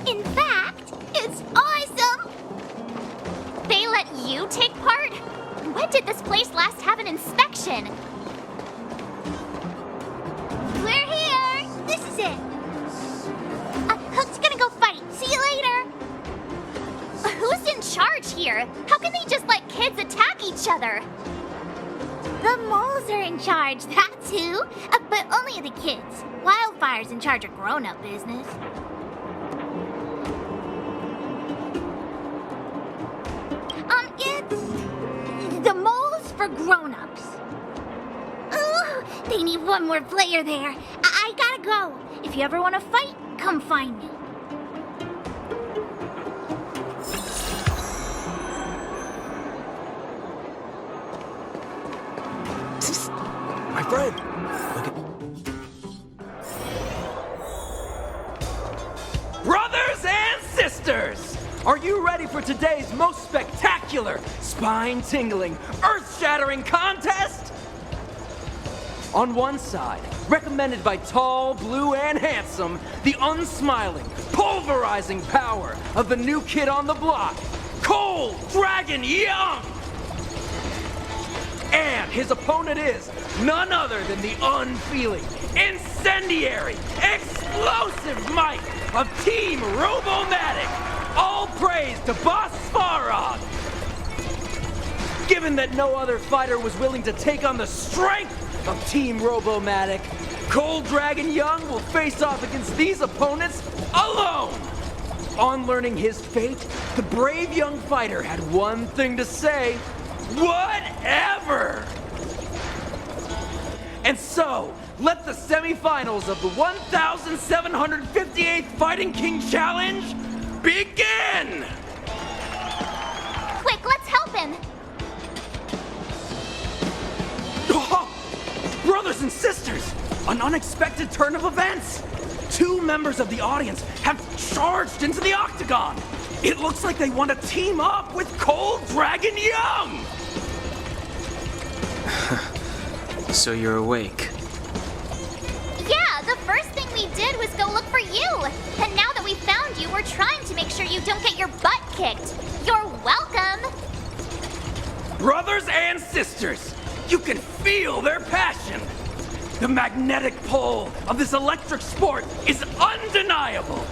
N: In fact, it's awesome!
C: They let you take part? When did this place last have an inspection?
N: We're here! This is it! Hook's gonna go fight. See you later!
C: Who's in charge here. How can they just let kids attack each other?
N: The moles are in charge, that's who. But only the kids. Wildfire's in charge of grown-up business. It's the moles for grown-ups. Ooh, they need one more player there. I gotta go. If you ever want to fight, come find me.
K: My friend, look at...
Q: Brothers and sisters! Are you ready for today's most spectacular, spine-tingling, earth-shattering contest? On one side, recommended by tall, blue, and handsome, the unsmiling, pulverizing power of the new kid on the block, Cold Dragon Young! And his opponent is none other than the unfeeling, incendiary, explosive might of Team Robomatic! All praise to Boss Svarog! Given that no other fighter was willing to take on the strength of Team Robomatic, Cold Dragon Young will face off against these opponents alone! On learning his fate, the brave young fighter had one thing to say: whatever! And so, let the semifinals of the 1,758th Fighting King Challenge begin!
C: Quick, let's help him!
Q: Oh, brothers and sisters, an unexpected turn of events! Two members of the audience have charged into the octagon! It looks like they want to team up with Cold Dragon Young!
A: So you're awake.
C: Yeah, the first thing we did was go look for you. And now that we found you, we're trying to make sure you don't get your butt kicked. You're welcome.
Q: Brothers and sisters, you can feel their passion. The magnetic pull of this electric sport is undeniable.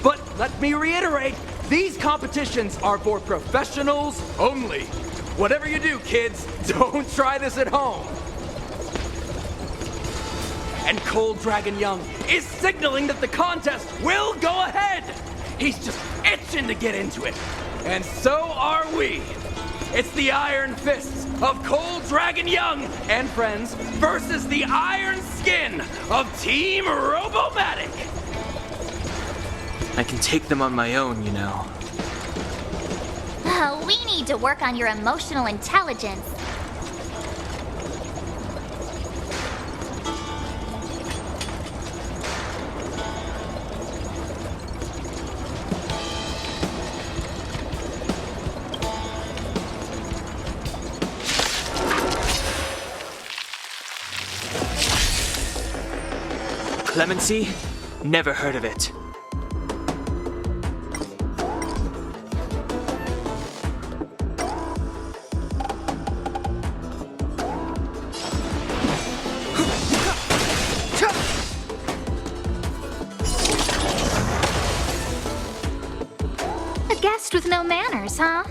Q: But let me reiterate, these competitions are for professionals only. Whatever you do, kids, don't try this at home. And Cold Dragon Young is signaling that the contest will go ahead. He's just itching to get into it. And so are we. It's the Iron Fists of Cold Dragon Young and friends versus the Iron Skin of Team Robomatic.
A: I can take them on my own, you know.
C: We need to work on your emotional intelligence.
A: Clemency? Never heard of it.
N: A guest with no manners, huh?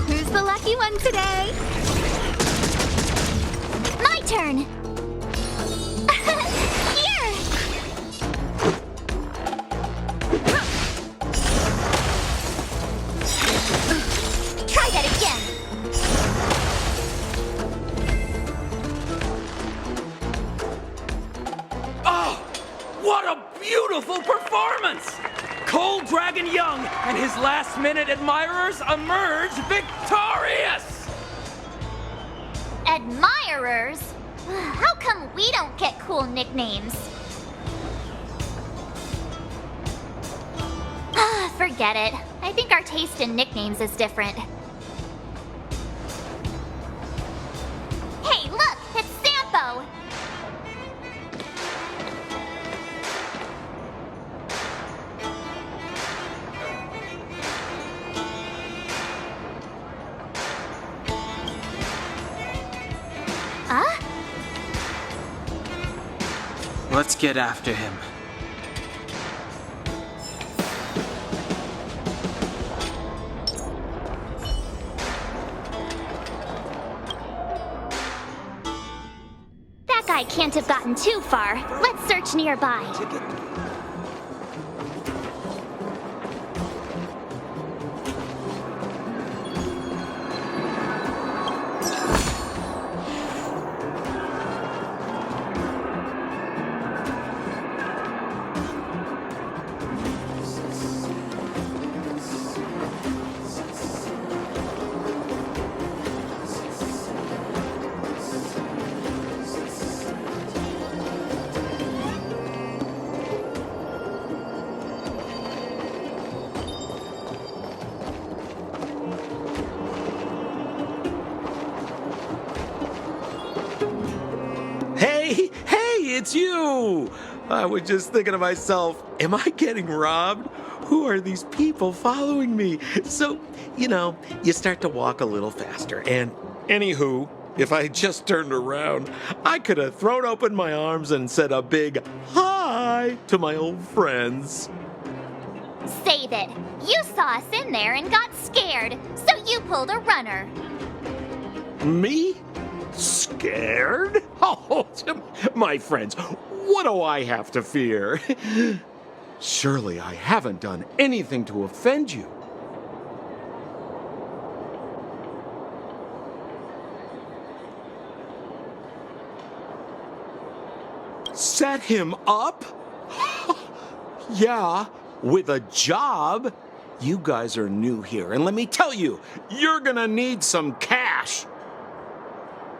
N: Who's the lucky one today? My turn! Here! Try that again!
Q: Oh, what a beautiful performance! Cold Dragon Young and his last-minute admirers emerge victorious!
C: Admirers? How come we don't get cool nicknames? Forget it. I think our taste in nicknames is different. Hey, look! It's Sampo! Huh?
A: Let's get after him.
C: guy can't have gotten too far. Let's search nearby.
J: It's you! I was just thinking to myself, am I getting robbed? Who are these people following me? So, you start to walk a little faster. And anywho, if I just turned around, I could have thrown open my arms and said a big hi to my old friends.
C: Save it. You saw us in there and got scared, so you pulled a runner.
J: Me? Scared? Oh, my friends, what do I have to fear? Surely I haven't done anything to offend you. Set him up? Yeah, with a job. You guys are new here, and let me tell you, you're gonna need some cash.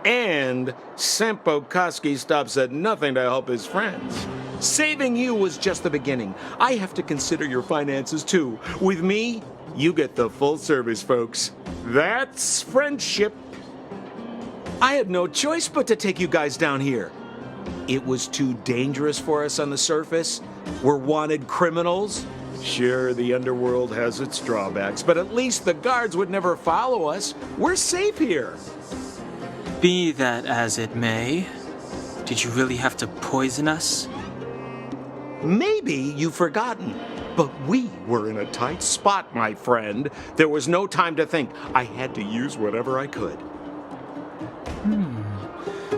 J: And Sampo Koski stops at nothing to help his friends. Saving you was just the beginning. I have to consider your finances too. With me, you get the full service, folks. That's friendship. I had no choice but to take you guys down here. It was too dangerous for us on the surface. We're wanted criminals. Sure, the underworld has its drawbacks, but at least the guards would never follow us. We're safe here.
A: Be that as it may, did you really have to poison us?
J: Maybe you've forgotten, but we were in a tight spot, my friend. There was no time to think. I had to use whatever I could.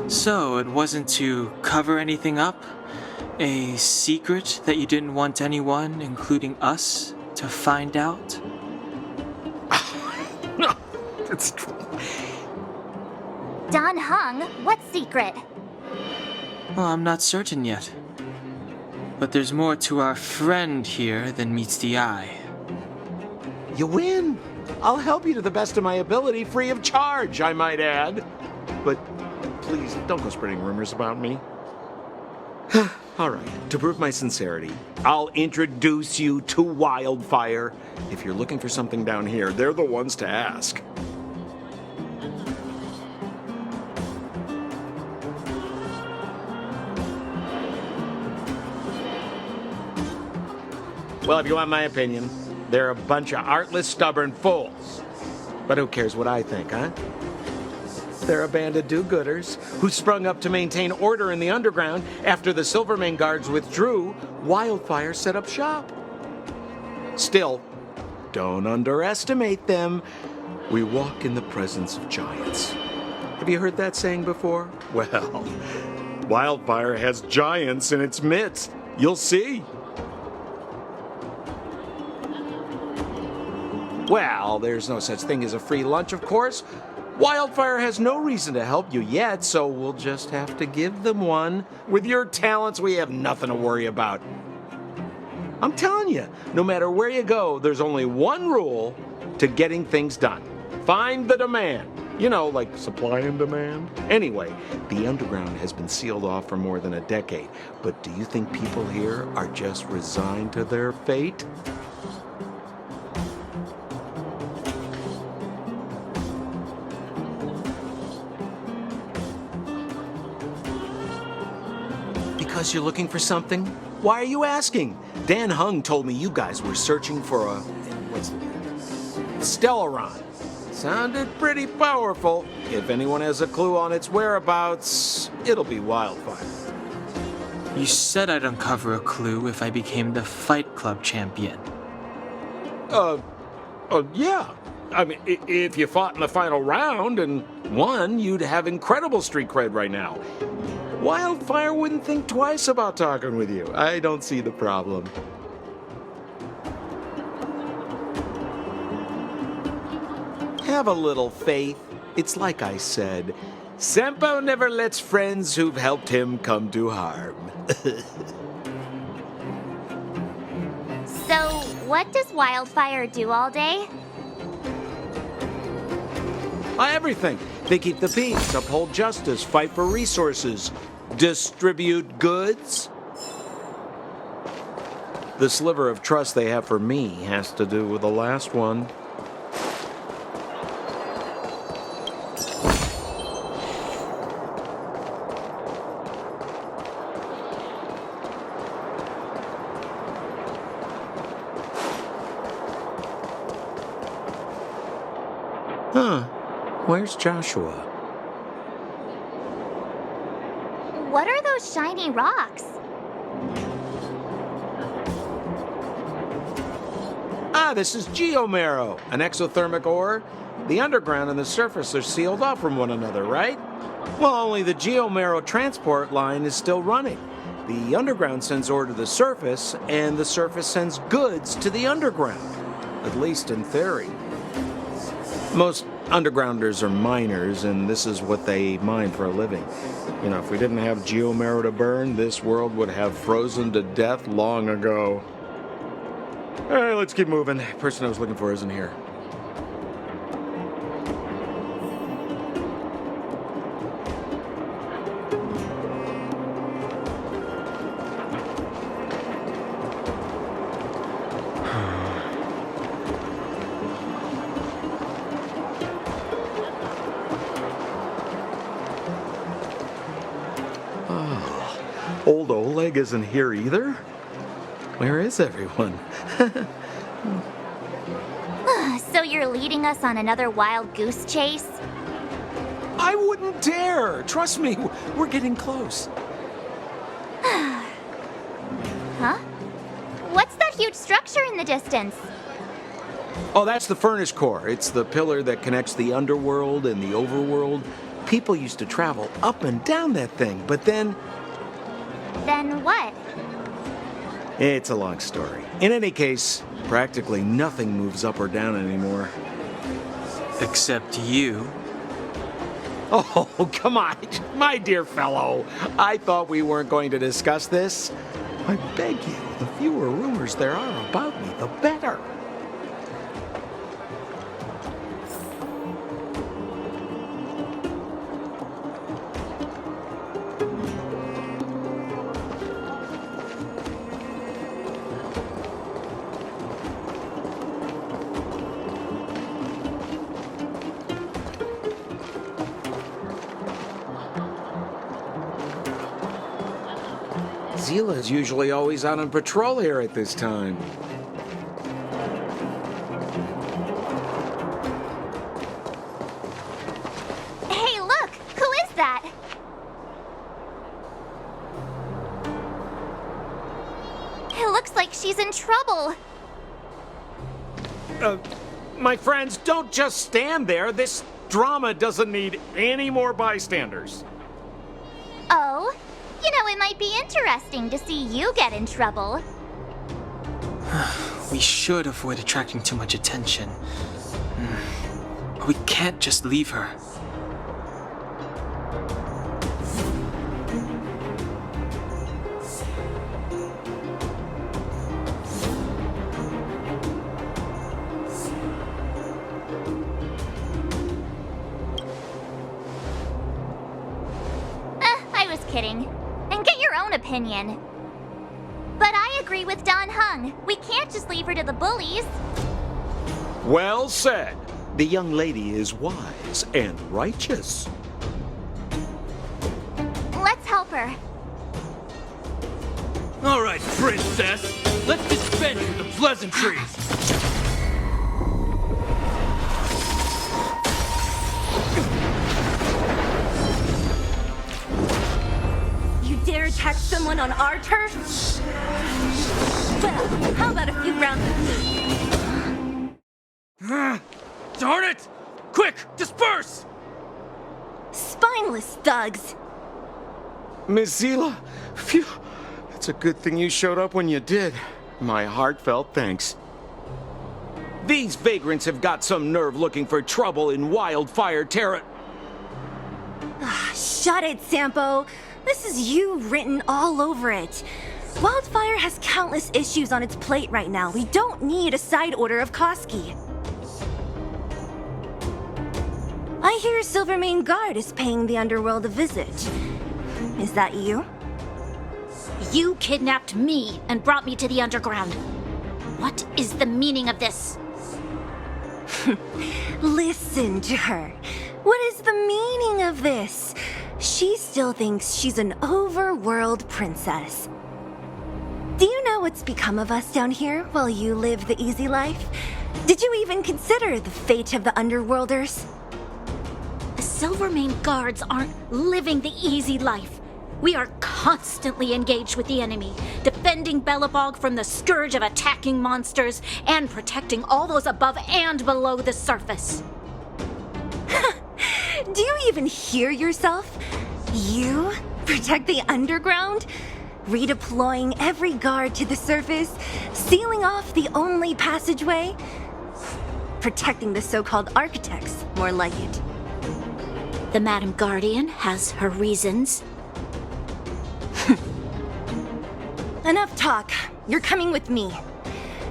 A: So it wasn't to cover anything up? A secret that you didn't want anyone, including us, to find out?
J: No, it's true.
C: Don Hung, what secret?
A: Well, I'm not certain yet. But there's more to our friend here than meets the eye.
J: You win. I'll help you to the best of my ability, free of charge, I might add. But please, don't go spreading rumors about me. All right, to prove my sincerity, I'll introduce you to Wildfire. If you're looking for something down here, they're the ones to ask. Well, if you want my opinion, they're a bunch of artless, stubborn fools. But who cares what I think, huh? They're a band of do-gooders who sprung up to maintain order in the underground after the Silvermane guards withdrew. Wildfire set up shop. Still, don't underestimate them. We walk in the presence of giants. Have you heard that saying before? Well, Wildfire has giants in its midst. You'll see. Well, there's no such thing as a free lunch, of course. Wildfire has no reason to help you yet, so we'll just have to give them one. With your talents, we have nothing to worry about. I'm telling you, no matter where you go, there's only one rule to getting things done. Find the demand. You know, like supply and demand. Anyway, the underground has been sealed off for more than a decade. But do you think people here are just resigned to their fate? Because you're looking for something? Why are you asking? Dan Hung told me you guys were searching for a... Stellaron. Sounded pretty powerful. If anyone has a clue on its whereabouts, it'll be Wildfire.
A: You said I'd uncover a clue if I became the Fight Club champion.
J: Yeah. I mean, if you fought in the final round and won, you'd have incredible street cred right now. Wildfire wouldn't think twice about talking with you. I don't see the problem. Have a little faith. It's like I said. Senpo never lets friends who've helped him come to harm.
C: So, what does Wildfire do all day?
J: Everything. They keep the peace, uphold justice, fight for resources, distribute goods. The sliver of trust they have for me has to do with the last one. Huh. Where's Joshua?
C: What are those shiny rocks?
J: This is geomarrow, an exothermic ore. The underground and the surface are sealed off from one another, right? Well, only the geomarrow transport line is still running. The underground sends ore to the surface, and the surface sends goods to the underground. At least in theory. Most undergrounders are miners, and this is what they mine for a living. You know, if we didn't have geomarrow to burn, this world would have frozen to death long ago. All right, let's keep moving. The person I was looking for isn't here. Old Oleg isn't here either? Where is everyone?
C: So you're leading us on another wild goose chase?
J: I wouldn't dare! Trust me, we're getting close.
C: Huh? What's that huge structure in the distance?
J: Oh, that's the furnace core. It's the pillar that connects the underworld and the overworld. People used to travel up and down that thing, but then...
C: Then what?
J: It's a long story. In any case, practically nothing moves up or down anymore.
A: Except you.
J: Oh, come on, my dear fellow. I thought we weren't going to discuss this. I beg you, the fewer rumors there are about me, the better. Zila's usually always out on patrol here at this time.
C: Hey, look! Who is that? It looks like she's in trouble.
J: My friends, don't just stand there. This drama doesn't need any more bystanders.
C: Oh? You know, it might be interesting to see you get in trouble.
A: We should avoid attracting too much attention. But we can't just leave her.
C: I was kidding. And get your own opinion. But I agree with Don Hung. We can't just leave her to the bullies.
J: Well said. The young lady is wise and righteous.
C: Let's help her.
Q: All right, princess. Let's dispense with the pleasantries.
R: Dare attack someone on our turf? Well, how about a few rounds of me?
Q: Darn it! Quick, disperse!
R: Spineless thugs!
J: Mizila! Phew! It's a good thing you showed up when you did. My heartfelt thanks. These vagrants have got some nerve looking for trouble in Wildfire Terra.
R: Shut it, Sampo. This is you written all over it. Wildfire has countless issues on its plate right now. We don't need a side order of Koski. I hear Silvermane Guard is paying the underworld a visit. Is that you?
D: You kidnapped me and brought me to the underground. What is the meaning of this?
R: Listen to her. What is the meaning of this? She still thinks she's an overworld princess. Do you know what's become of us down here while you live the easy life? Did you even consider the fate of the underworlders?
D: The Silvermane Guards aren't living the easy life. We are constantly engaged with the enemy, defending Belobog from the scourge of attacking monsters and protecting all those above and below the surface.
R: Do you even hear yourself? You protect the underground? Redeploying every guard to the surface? Sealing off the only passageway? Protecting the so-called architects, more like it.
D: The Madam Guardian has her reasons.
R: Enough talk. You're coming with me.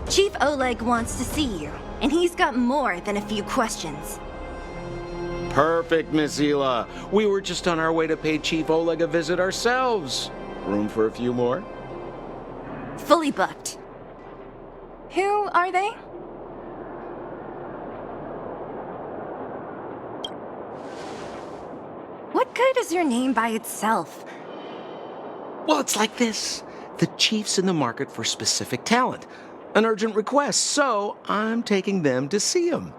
R: Chief Oleg wants to see you, and he's got more than a few questions.
J: Perfect, Mizila. We were just on our way to pay Chief Oleg a visit ourselves. Room for a few more?
R: Fully booked. Who are they? What good is your name by itself?
J: Well, it's like this. The chief's in the market for specific talent. An urgent request, so I'm taking them to see him.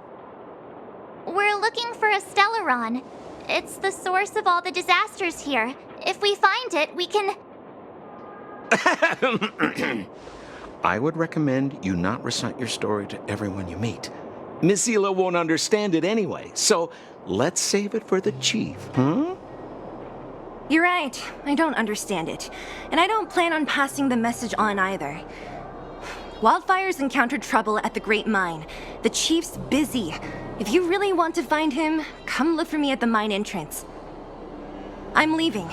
C: We're looking for a Stellaron. It's the source of all the disasters here. If we find it, we can...
J: I would recommend you not recite your story to everyone you meet. Mizila won't understand it anyway, so let's save it for the chief, huh?
R: You're right. I don't understand it. And I don't plan on passing the message on either. Wildfire's encountered trouble at the Great Mine. The chief's busy. If you really want to find him, come look for me at the mine entrance. I'm leaving.